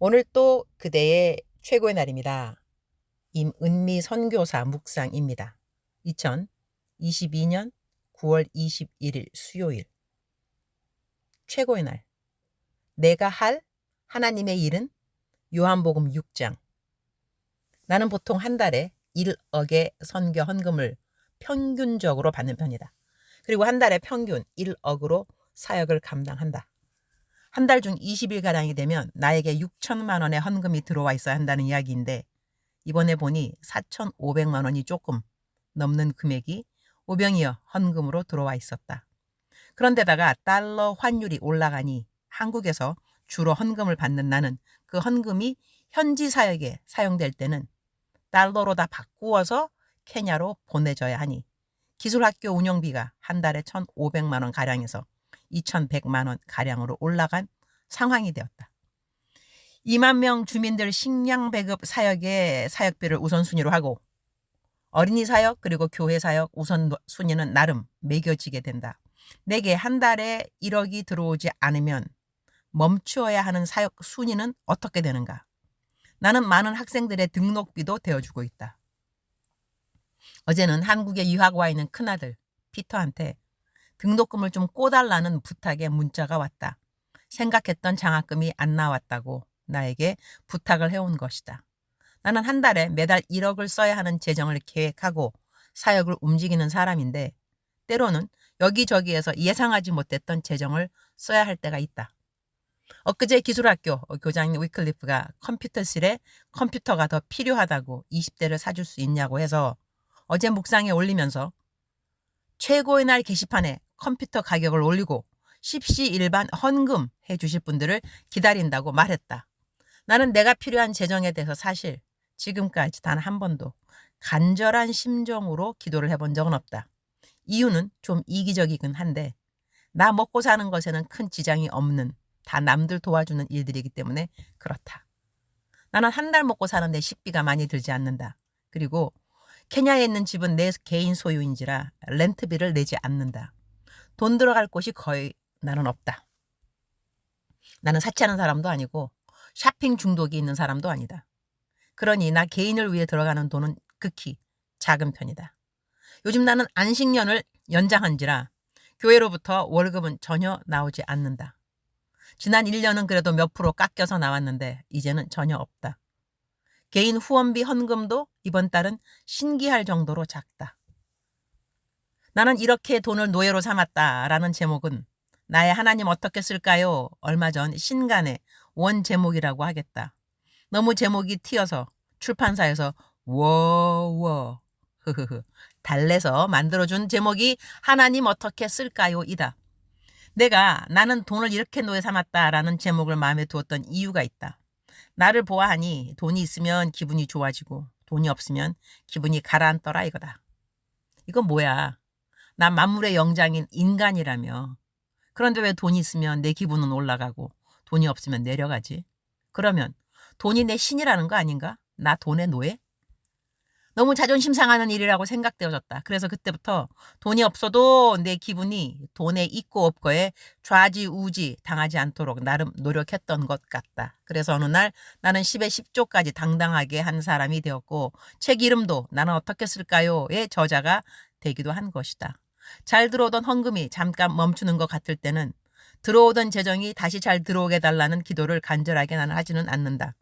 오늘 또 그대의 최고의 날입니다. 임은미 선교사 묵상입니다. 2022년 9월 21일 수요일. 최고의 날. 내가 할 하나님의 일은 요한복음 6장. 나는 보통 한 달에 1억의 선교 헌금을 평균적으로 받는 편이다. 그리고 한 달에 평균 1억으로 사역을 감당한다. 한 달 중 20일가량이 되면 나에게 6천만 원의 헌금이 들어와 있어야 한다는 이야기인데, 이번에 보니 4,500만 원이 조금 넘는 금액이 오병이어 헌금으로 들어와 있었다. 그런데다가 달러 환율이 올라가니 한국에서 주로 헌금을 받는 나는 그 헌금이 현지 사역에 사용될 때는 달러로 다 바꾸어서 케냐로 보내줘야 하니 기술학교 운영비가 한 달에 1,500만 원 가량에서 2,100만 원 가량으로 올라간 상황이 되었다. 2만 명 주민들 식량 배급 사역의 사역비를 우선순위로 하고 어린이 사역 그리고 교회 사역 우선순위는 나름 매겨지게 된다. 내게 한 달에 1억이 들어오지 않으면 멈추어야 하는 사역 순위는 어떻게 되는가? 나는 많은 학생들의 등록비도 대어주고 있다. 어제는 한국에 유학 와 있는 큰아들 피터한테 등록금을 좀 꿔달라는 부탁의 문자가 왔다. 생각했던 장학금이 안 나왔다고 나에게 부탁을 해온 것이다. 나는 한 달에 매달 1억을 써야 하는 재정을 계획하고 사역을 움직이는 사람인데, 때로는 여기저기에서 예상하지 못했던 재정을 써야 할 때가 있다. 엊그제 기술학교 교장 위클리프가 컴퓨터실에 컴퓨터가 더 필요하다고 20대를 사줄 수 있냐고 해서 어제 묵상에 올리면서 최고의 날 게시판에 컴퓨터 가격을 올리고 십시일반 헌금 해주실 분들을 기다린다고 말했다. 나는 내가 필요한 재정에 대해서 사실 지금까지 단 한 번도 간절한 심정으로 기도를 해본 적은 없다. 이유는 좀 이기적이긴 한데 나 먹고 사는 것에는 큰 지장이 없는, 다 남들 도와주는 일들이기 때문에 그렇다. 나는 한 달 먹고 사는데 식비가 많이 들지 않는다. 그리고 케냐에 있는 집은 내 개인 소유인지라 렌트비를 내지 않는다. 돈 들어갈 곳이 거의 나는 없다. 나는 사치하는 사람도 아니고 쇼핑 중독이 있는 사람도 아니다. 그러니 나 개인을 위해 들어가는 돈은 극히 작은 편이다. 요즘 나는 안식년을 연장한지라 교회로부터 월급은 전혀 나오지 않는다. 지난 1년은 그래도 몇 프로 깎여서 나왔는데 이제는 전혀 없다. 개인 후원비 헌금도 이번 달은 신기할 정도로 작다. 나는 이렇게 돈을 노예로 삼았다라는 제목은 나의 하나님 어떻게 쓸까요? 얼마 전 신간의 원 제목이라고 하겠다. 너무 제목이 튀어서 출판사에서 워워 흐흐흐 달래서 만들어준 제목이 하나님 어떻게 쓸까요? 이다. 나는 돈을 이렇게 노예 삼았다라는 제목을 마음에 두었던 이유가 있다. 나를 보아하니 돈이 있으면 기분이 좋아지고 돈이 없으면 기분이 가라앉더라 이거다. 이건 뭐야? 난 만물의 영장인 인간이라며. 그런데 왜 돈이 있으면 내 기분은 올라가고 돈이 없으면 내려가지? 그러면 돈이 내 신이라는 거 아닌가? 나 돈의 노예? 너무 자존심 상하는 일이라고 생각되어졌다. 그래서 그때부터 돈이 없어도 내 기분이 돈에 있고 없고에 좌지우지 당하지 않도록 나름 노력했던 것 같다. 그래서 어느 날 나는 10에 10조까지 당당하게 한 사람이 되었고 책 이름도 나는 어떻게 쓸까요?의 저자가 되기도 한 것이다. 잘 들어오던 헌금이 잠깐 멈추는 것 같을 때는 들어오던 재정이 다시 잘 들어오게 해달라는 기도를 간절하게 나는 하지는 않는다.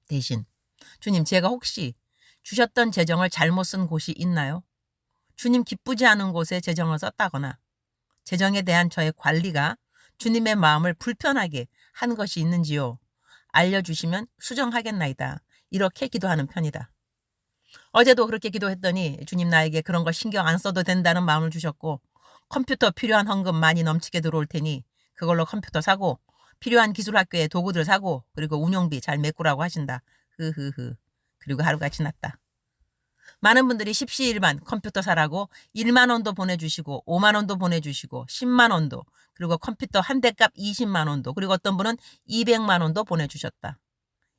대신 주님, 제가 혹시 주셨던 재정을 잘못 쓴 곳이 있나요? 주님 기쁘지 않은 곳에 재정을 썼다거나 재정에 대한 저의 관리가 주님의 마음을 불편하게 한 것이 있는지요? 알려주시면 수정하겠나이다. 이렇게 기도하는 편이다. 어제도 그렇게 기도했더니 주님 나에게 그런 거 신경 안 써도 된다는 마음을 주셨고 컴퓨터 필요한 헌금 많이 넘치게 들어올 테니 그걸로 컴퓨터 사고 필요한 기술학교에 도구들 사고 그리고 운영비 잘 메꾸라고 하신다. 흐흐흐. 그리고 하루가 지났다. 많은 분들이 십시일반 컴퓨터 사라고 1만 원도 보내주시고 5만 원도 보내주시고 10만 원도 그리고 컴퓨터 한 대 값 20만 원도 그리고 어떤 분은 200만 원도 보내주셨다.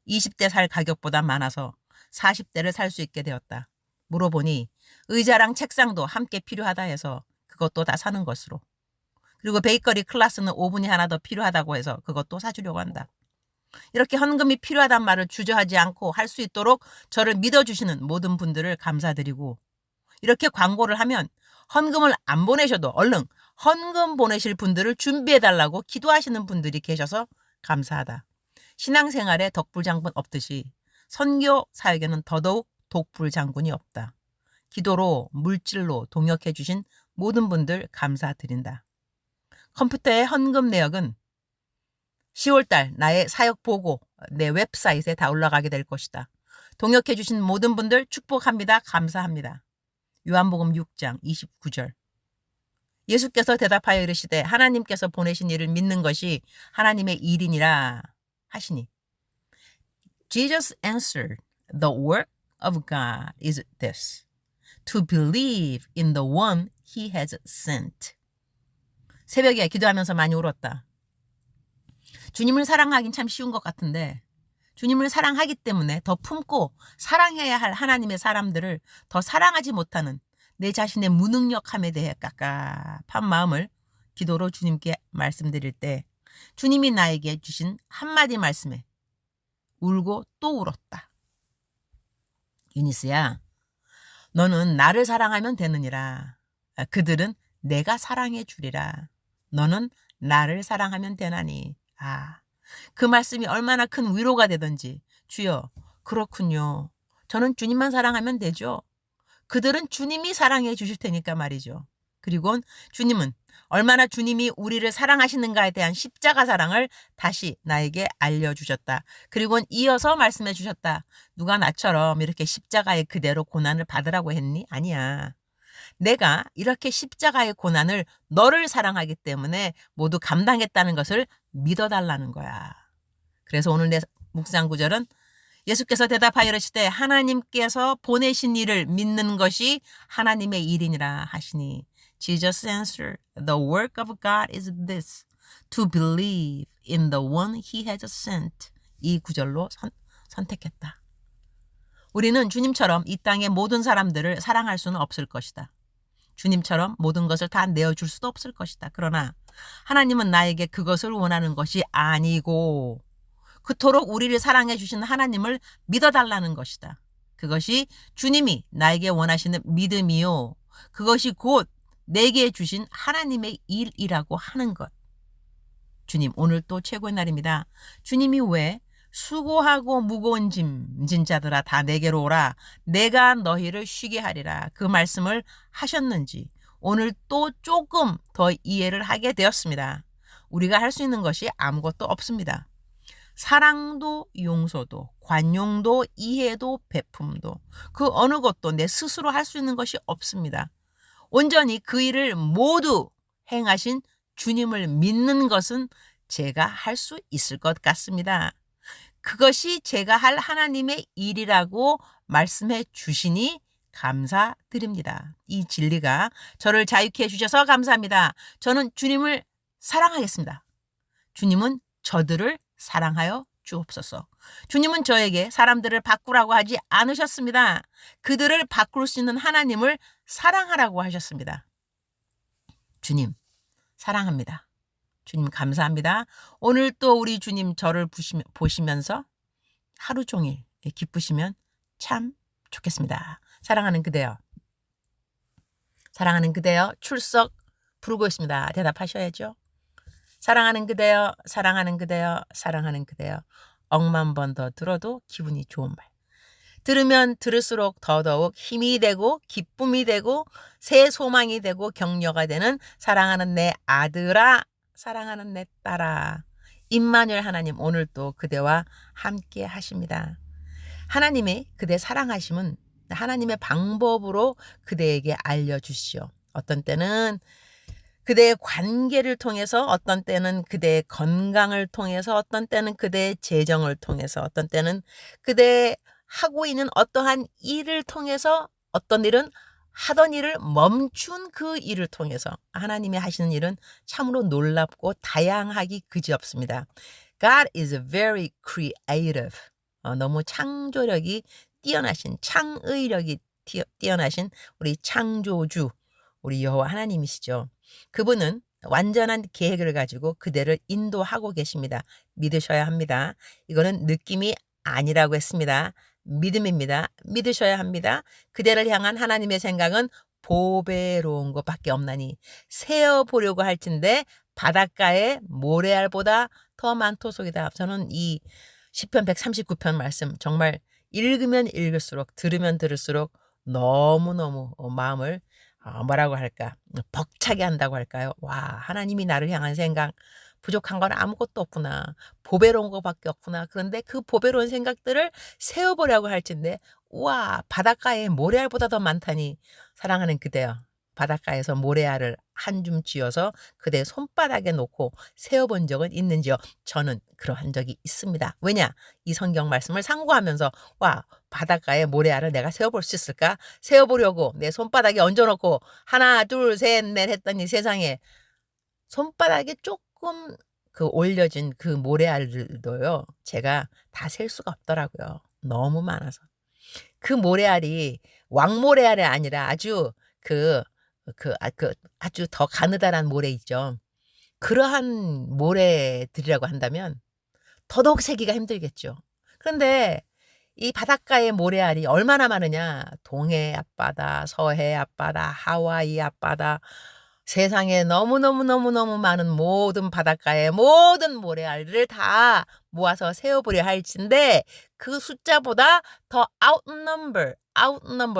20대 살 가격보다 많아서 40대를 살 수 있게 되었다. 물어보니 의자랑 책상도 함께 필요하다 해서 그것도 다 사는 것으로. 그리고 베이커리 클래스는 오븐이 하나 더 필요하다고 해서 그것도 사주려고 한다. 이렇게 헌금이 필요하단 말을 주저하지 않고 할 수 있도록 저를 믿어주시는 모든 분들을 감사드리고, 이렇게 광고를 하면 헌금을 안 보내셔도 얼른 헌금 보내실 분들을 준비해달라고 기도하시는 분들이 계셔서 감사하다. 신앙생활에 덕불장군 없듯이 선교 사역에는 더더욱 독불장군이 없다. 기도로 물질로 동역해 주신 모든 분들 감사드린다. 컴퓨터의 헌금 내역은 10월달 나의 사역 보고 내 웹사이트에 다 올라가게 될 것이다. 동역해 주신 모든 분들 축복합니다. 감사합니다. 요한복음 6장 29절. 예수께서 대답하여 이르시되 하나님께서 보내신 이를 믿는 것이 하나님의 일이니라 하시니. Jesus answered, The work of God is this, to believe in the one he has sent. 새벽에 기도하면서 많이 울었다. 주님을 사랑하긴 참 쉬운 것 같은데 주님을 사랑하기 때문에 더 품고 사랑해야 할 하나님의 사람들을 더 사랑하지 못하는 내 자신의 무능력함에 대해 깝깝한 마음을 기도로 주님께 말씀드릴 때 주님이 나에게 주신 한마디 말씀에 울고 또 울었다. 유니스야, 너는 나를 사랑하면 되느니라. 그들은 내가 사랑해 주리라. 너는 나를 사랑하면 되나니. 그 말씀이 얼마나 큰 위로가 되던지. 주여, 그렇군요. 저는 주님만 사랑하면 되죠. 그들은 주님이 사랑해 주실 테니까 말이죠. 그리고 주님은 얼마나 주님이 우리를 사랑하시는가에 대한 십자가 사랑을 다시 나에게 알려주셨다. 그리고 이어서 말씀해 주셨다. 누가 나처럼 이렇게 십자가의 그대로 고난을 받으라고 했니? 아니야. 내가 이렇게 십자가의 고난을 너를 사랑하기 때문에 모두 감당했다는 것을 믿어달라는 거야. 그래서 오늘 내 묵상 구절은 예수께서 대답하여 이르시되 하나님께서 보내신 일을 믿는 것이 하나님의 일이니라 하시니. Jesus answered, The work of God is this, to believe in the one he has sent. 이 구절로 선택했다. 우리는 주님처럼 이 땅의 모든 사람들을 사랑할 수는 없을 것이다. 주님처럼 모든 것을 다 내어줄 수도 없을 것이다. 그러나 하나님은 나에게 그것을 원하는 것이 아니고 그토록 우리를 사랑해 주신 하나님을 믿어달라는 것이다. 그것이 주님이 나에게 원하시는 믿음이요. 그것이 곧 내게 주신 하나님의 일이라고 하는 것. 주님, 오늘 또 최고의 날입니다. 주님이 왜 수고하고 무거운 짐진 자들아 다 내게로 오라. 내가 너희를 쉬게 하리라. 그 말씀을 하셨는지 오늘 또 조금 더 이해를 하게 되었습니다. 우리가 할 수 있는 것이 아무것도 없습니다. 사랑도 용서도 관용도 이해도 베품도 그 어느 것도 내 스스로 할 수 있는 것이 없습니다. 온전히 그 일을 모두 행하신 주님을 믿는 것은 제가 할 수 있을 것 같습니다. 그것이 제가 할 하나님의 일이라고 말씀해 주시니 감사드립니다. 이 진리가 저를 자유케 해주셔서 감사합니다. 저는 주님을 사랑하겠습니다. 주님은 저들을 사랑하여 주옵소서. 주님은 저에게 사람들을 바꾸라고 하지 않으셨습니다. 그들을 바꿀 수 있는 하나님을 사랑하라고 하셨습니다. 주님 사랑합니다. 주님 감사합니다. 오늘 또 우리 주님 저를 보시면서 하루 종일 기쁘시면 참 좋겠습니다. 사랑하는 그대여. 사랑하는 그대여 출석 부르고 있습니다. 대답하셔야죠. 사랑하는 그대여, 사랑하는 그대여, 사랑하는 그대여. 억만 번 더 들어도 기분이 좋은 말. 들으면 들을수록 더더욱 힘이 되고 기쁨이 되고 새 소망이 되고 격려가 되는 사랑하는 내 아들아, 사랑하는 내 딸아. 임마누엘 하나님 오늘 또 그대와 함께 하십니다. 하나님의 그대 사랑하심은 하나님의 방법으로 그대에게 알려주시오. 어떤 때는 그대의 관계를 통해서, 어떤 때는 그대의 건강을 통해서, 어떤 때는 그대의 재정을 통해서, 어떤 때는 그대 하고 있는 어떠한 일을 통해서, 어떤 일은 하던 일을 멈춘 그 일을 통해서 하나님이 하시는 일은 참으로 놀랍고 다양하기 그지없습니다. God is very creative. 너무 창조력이 뛰어나신, 창의력이 뛰어나신 우리 창조주, 우리 여호와 하나님이시죠. 그분은 완전한 계획을 가지고 그대를 인도하고 계십니다. 믿으셔야 합니다. 이거는 느낌이 아니라고 했습니다. 믿음입니다. 믿으셔야 합니다. 그대를 향한 하나님의 생각은 보배로운 것밖에 없나니 세어보려고 할진대 바닷가에 모래알보다 더 많도소이다. 저는 이 시편 139편 말씀 정말 읽으면 읽을수록 들으면 들을수록 너무너무 마음을 뭐라고 할까 벅차게 한다고 할까요? 와, 하나님이 나를 향한 생각 부족한 건 아무것도 없구나. 보배로운 것밖에 없구나. 그런데 그 보배로운 생각들을 세워보려고 할진데 우와, 바닷가에 모래알보다 더 많다니. 사랑하는 그대여, 바닷가에서 모래알을 한 줌 쥐어서 그대 손바닥에 놓고 세워본 적은 있는지요? 저는 그러한 적이 있습니다. 왜냐? 이 성경 말씀을 상고하면서 와, 바닷가에 모래알을 내가 세워볼 수 있을까? 세워보려고 내 손바닥에 얹어놓고 하나 둘 셋 넷 했더니 세상에 손바닥에 조금 그 올려진 그 모래알들도요, 제가 다 셀 수가 없더라고요. 너무 많아서. 그 모래알이 왕모래알이 아니라 아주 아주 더 가느다란 모래 있죠. 그러한 모래들이라고 한다면 더더욱 세기가 힘들겠죠. 그런데 이 바닷가의 모래알이 얼마나 많으냐. 동해 앞바다, 서해 앞바다, 하와이 앞바다, 세상에 너무너무너무너무 많은 모든 바닷가의 모든 모래알들을 다 모아서 세어보려 할진데 그 숫자보다 더 outnumber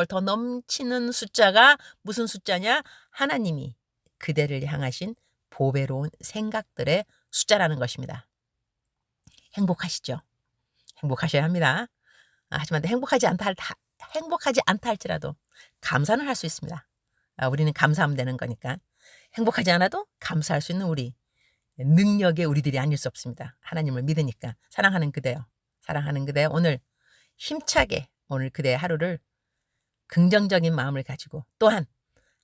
더 넘치는 숫자가 무슨 숫자냐? 하나님이 그대를 향하신 보배로운 생각들의 숫자라는 것입니다. 행복하시죠? 행복하셔야 합니다. 하지만 행복하지 않다 할지라도 감사는 할 수 있습니다. 우리는 감사하면 되는 거니까. 행복하지 않아도 감사할 수 있는 우리, 능력의 우리들이 아닐 수 없습니다. 하나님을 믿으니까. 사랑하는 그대요. 사랑하는 그대, 오늘 힘차게 오늘 그대의 하루를 긍정적인 마음을 가지고, 또한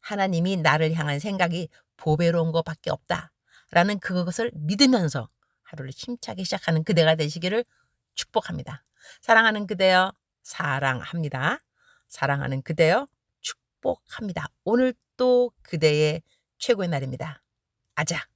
하나님이 나를 향한 생각이 보배로운 것밖에 없다라는 그것을 믿으면서 하루를 힘차게 시작하는 그대가 되시기를 축복합니다. 사랑하는 그대여, 사랑합니다. 사랑하는 그대여, 축복합니다. 오늘 또 그대의 최고의 날입니다. 아자.